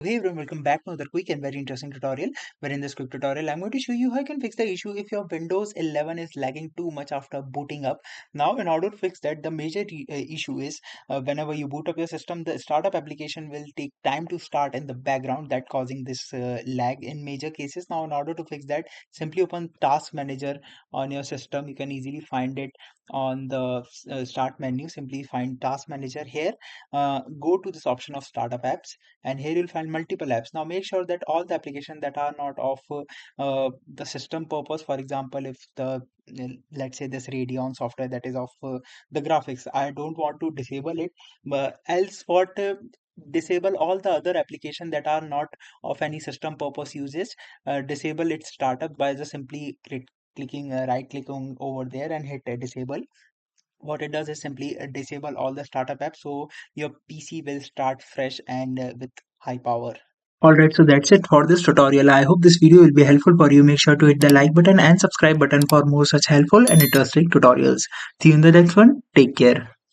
Hey everyone, welcome back to another quick and very interesting tutorial. Where in this quick tutorial, I'm going to show you how you can fix the issue if your Windows 11 is lagging too much after booting up. Now, in order to fix that, the major issue is whenever you boot up your system, the startup application will take time to start in the background, that causing this lag in major cases. Now, in order to fix that, simply open Task Manager on your system. You can easily find it on the start menu. Simply find Task Manager here. Go to this option of Startup Apps, and here you'll find multiple apps. Now make sure that all the applications that are not of the system purpose, for example, if the let's say this Radeon software that is of the graphics, I don't want to disable it, but else what disable all the other applications that are not of any system purpose uses. Disable its startup by just simply clicking right click on over there and hit disable. What it does is simply disable all the startup apps, so your PC will start fresh and with high power. Alright, so that's it for this tutorial. I hope this video will be helpful for you. Make sure to hit the like button and subscribe button for more such helpful and interesting tutorials. See you in the next one. Take care.